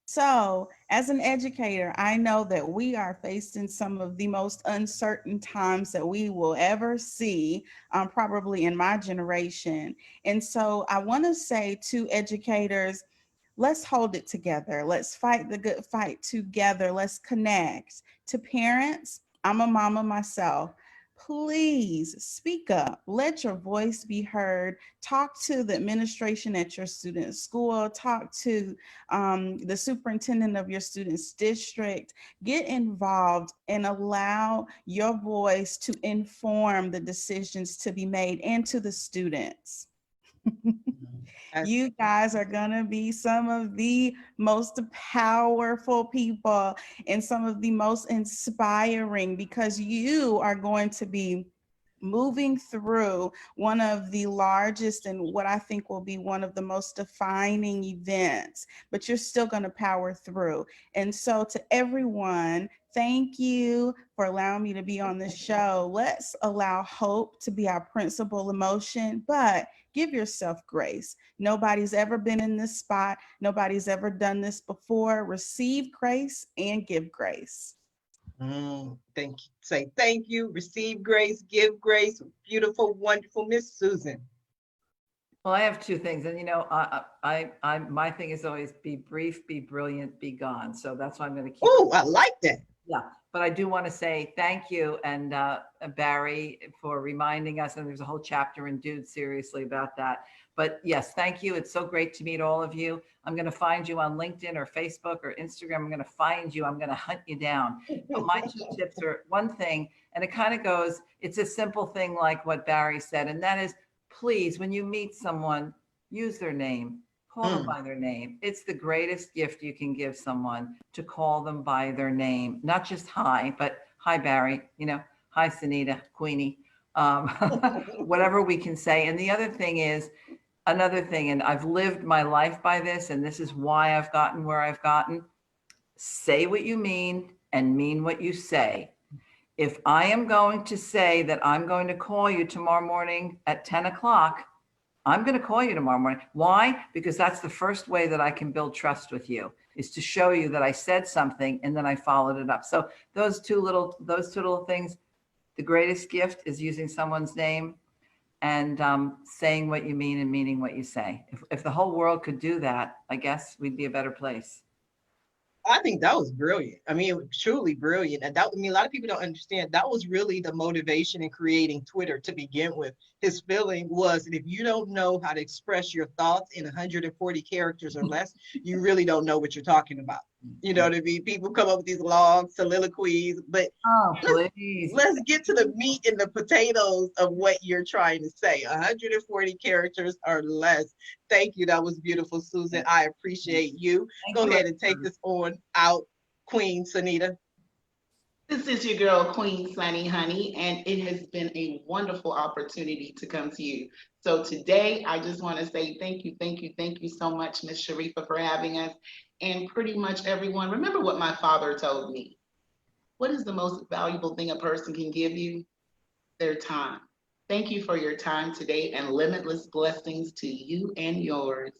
[SPEAKER 3] So, as an educator, I know that we are facing some of the most uncertain times that we will ever see, probably in my generation. And so I want to say to educators, let's hold it together. Let's fight the good fight together. Let's connect. To parents, I'm a mama myself. Please speak up. Let your voice be heard. Talk to the administration at your student's school. Talk to the superintendent of your student's district. Get involved and allow your voice to inform the decisions to be made and to the students. You guys are going to be some of the most powerful people and some of the most inspiring, because you are going to be moving through one of the largest and what I think will be one of the most defining events, but you're still going to power through. And so to everyone, thank you for allowing me to be on this show. Let's allow hope to be our principal emotion, but give yourself grace. Nobody's ever been in this spot. Nobody's ever done this before. Receive grace and give grace.
[SPEAKER 1] Thank you. Say thank you, receive grace, give grace. Beautiful, wonderful Miss Susan.
[SPEAKER 4] Well, I have two things, and I my thing is always be brief, be brilliant, be gone. So that's why I'm going to keep.
[SPEAKER 1] Oh, I like that.
[SPEAKER 4] Yeah, but I do want to say thank you, and Barry, for reminding us. And there's a whole chapter in Dude Seriously about that. But yes, thank you. It's so great to meet all of you. I'm going to find you on LinkedIn or Facebook or Instagram. I'm going to find you. I'm going to hunt you down. But my two tips are one thing, and it kind of goes, it's a simple thing like what Barry said, and that is, please, when you meet someone, use their name. Call them by their name. It's the greatest gift you can give someone, to call them by their name, not just hi, but hi, Barry, hi, Sunita, Queenie. whatever we can say. And the other thing is, another thing, and I've lived my life by this, and this is why I've gotten where I've gotten. Say what you mean and mean what you say. If I am going to say that I'm going to call you tomorrow morning at 10 o'clock, I'm going to call you tomorrow morning. Why? Because that's the first way that I can build trust with you, is to show you that I said something and then I followed it up. So those two little things, the greatest gift is using someone's name and saying what you mean and meaning what you say. If the whole world could do that, I guess we'd be a better place.
[SPEAKER 1] I think that was brilliant. I mean, truly brilliant. And that, I mean, a lot of people don't understand that was really the motivation in creating Twitter to begin with. His feeling was that if you don't know how to express your thoughts in 140 characters or less, you really don't know what you're talking about. You know what I mean? People come up with these long soliloquies, but
[SPEAKER 4] Oh, please.
[SPEAKER 1] let's get to the meat and the potatoes of what you're trying to say. 140 characters or less. Thank you. That was beautiful, Susan. I appreciate you. Go ahead and take this on out, Queen Sanita.
[SPEAKER 6] This is your girl, Queen Sunny Honey, and it has been a wonderful opportunity to come to you. So today, I just want to say thank you, thank you, thank you so much, Miss Sharifa, for having us. And pretty much everyone, remember what my father told me. What is the most valuable thing a person can give you? Their time. Thank you for your time today, and limitless blessings to you and yours.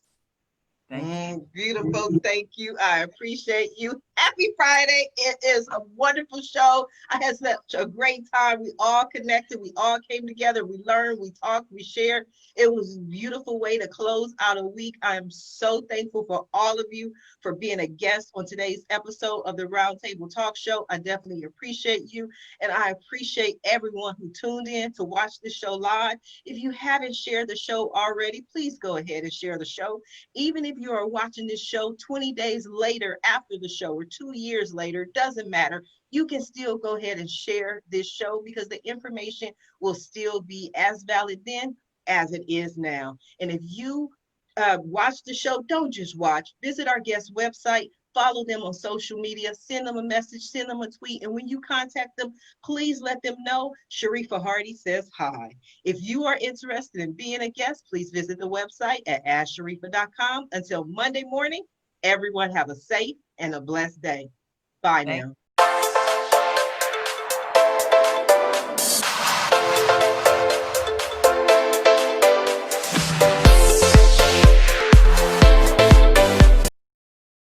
[SPEAKER 1] Beautiful. Thank you. I appreciate you. Happy Friday. It is a wonderful show. I had such a great time. We all connected. We all came together. We learned, we talked, we shared. It was a beautiful way to close out a week. I am so thankful for all of you for being a guest on today's episode of the Roundtable Talk Show. I definitely appreciate you. And I appreciate everyone who tuned in to watch this show live. If you haven't shared the show already, please go ahead and share the show. Even if you are watching this show 20 days later after the show or 2 years later, doesn't matter. You can still go ahead and share this show because the information will still be as valid then as it is now. And if you watch the show, don't just watch. Visit our guest website, follow them on social media, send them a message, send them a tweet. And when you contact them, please let them know Sharifa Hardy says hi. If you are interested in being a guest, please visit the website at asksharifa.com. Until Monday morning, everyone have a safe and a blessed day. Bye now.